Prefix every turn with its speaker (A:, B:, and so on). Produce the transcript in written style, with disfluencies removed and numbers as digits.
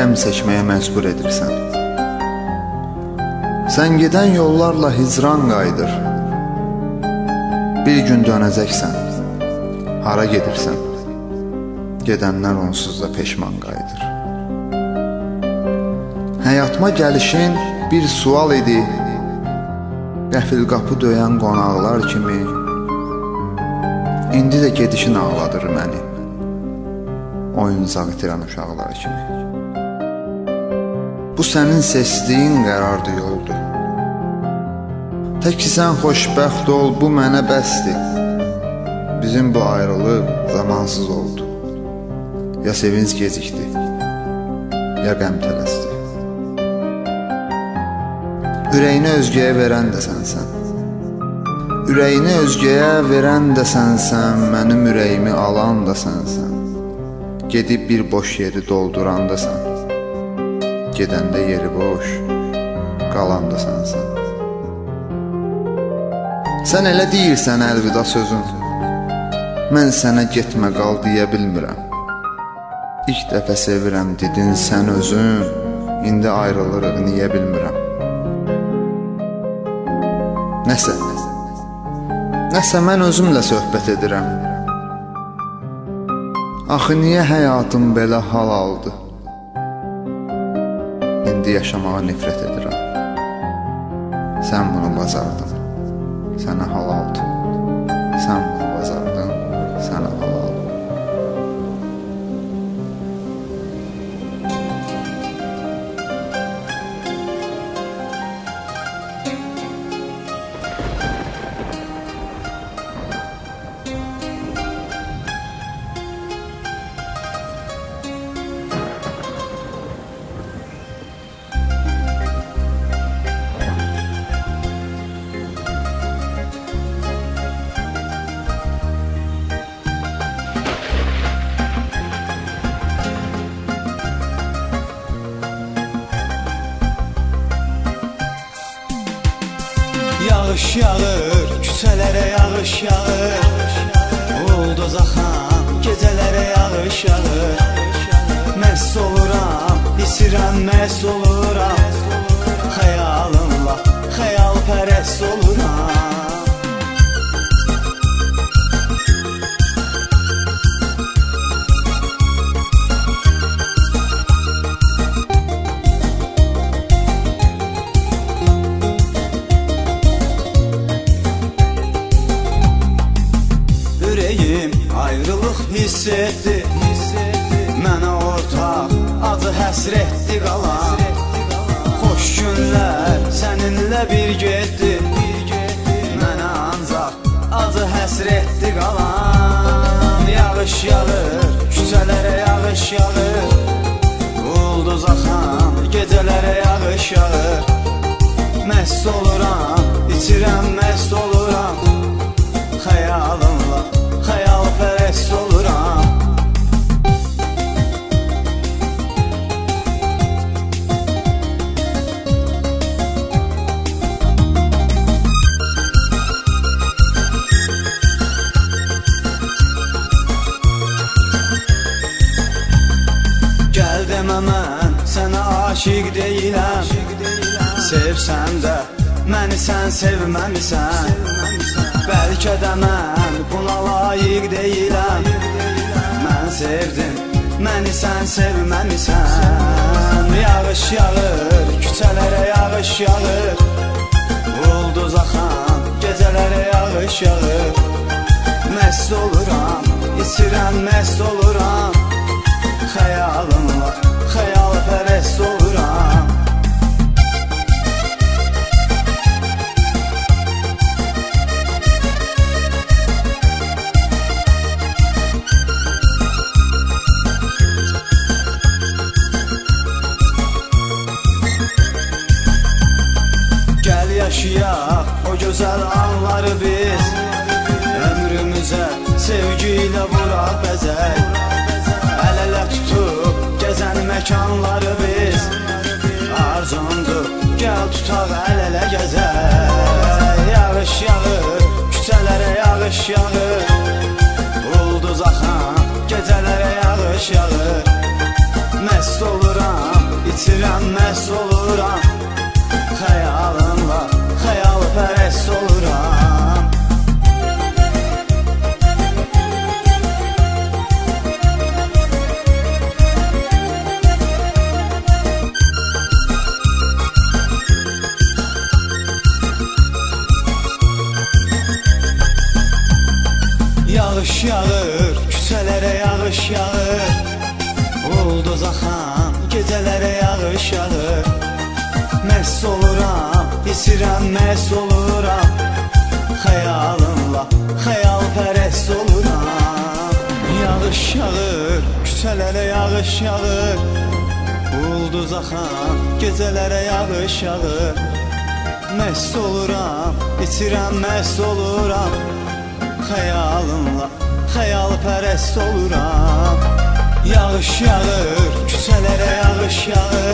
A: qəm seçməyə məcbur edirsən. Sən gedən yollarla hicran qaydır. Bir gün dönəcəksən. Hara gedirsən? Gedənlər onsuz da peşman qaydır. Həyatıma gəlişin bir sual idi. Qəfil qapı döyən qonaqlar kimi. İndi də gedişin ağladır məni. Oyuncaq itirən uşaqlar kimi. Bu sənin seçdiyin qərardı yoldur. Tək ki sən xoşbəxt ol, bu mənə bəsdir. Bizim bu ayrılıq zamansız oldu. Ya sevinç gecikdi, ya qəm tələsdi. Ürəyini özgəyə verən də sənsən. Ürəyini özgəyə verən də sənsən, mənim ürəyimi alan da sənsən. Gedib bir boş yeri dolduran da sən. Gedəndə yeri boş, qalan da sənsən. Sən elə deyirsən əlvida sözün. Mən sənə getmə qal deyə bilmirəm. İlk dəfə sevirəm dedin sən özün. İndi ayrılırıq niyə bilmirəm. Nəsə mən özümlə söhbət edirəm. Axı niyə həyatım belə hal aldı? İndi yaşamağa nifrət edirəm. Sən bunu bacardın, sənə hal aldı. Sən bunu bacardın, sənə hal aldı.
B: Yağış yağır, küçələrə yağış yağır. Ulduz axan, gecələrə yağış yağır. Məst oluram, isirəm, məst oluram. Xəyalınla, xəyalpərəst oluram. Ayrılıq hiss etdi, mənə ortaq acı həsrətdi qalan. Xoş günlər səninlə bir getdi, mənə ancaq acı həsrətdi qalan. Yağış yağır, küçələrə yağış yağır. Ulduz axan, gecələrə yağış yağır. Məst oluram, içirəm, məst oluram. Xəyalınla, xəyalpərəst oluram. Gəl demə mən sənə aşiq deyiləm. Sevsən də məni sən sevməmisən. Bəlkə də mən buna layiq deyiləm. Mən sevdim, məni sən sevməmisən. Yağış yağır, küçələrə yağış yağır. Ulduz axan, gecələrə yağış yağır. Məst oluram, içirəm, məst oluram. Xəyalınla, xəyalpərəst oluram. Yaşayaq o gözəl anları biz. Ömrümüzə sevgi ilə vuraq bəzək. Əl-ələ tutub gəzən məkanları biz. Arzumdur, gəl tutaq əl-ələ gəzək. Yağış yağır, küçələrə yağış yağır. Ulduz axan, gecələrə yağış yağır. Məst oluram, itirəm məhz oluram. Xəyalınla xəyalpərəst oluram. Yağış yağır, küçələrə yağış yağır. Ulduz axan, gecələrə yağış yağır. Məhz oluram, itirəm məhz oluram. Xəyalınla xəyalpərəst oluram. Yağış yağır, küçələrə yağış yağır. Ulduz axan, gecələrə yağış yağır. Məhz oluram, itirəm məhz oluram. Xəyalınla xəyalpərəst oluram. Yağış yağır, küçələrə yağış yağır.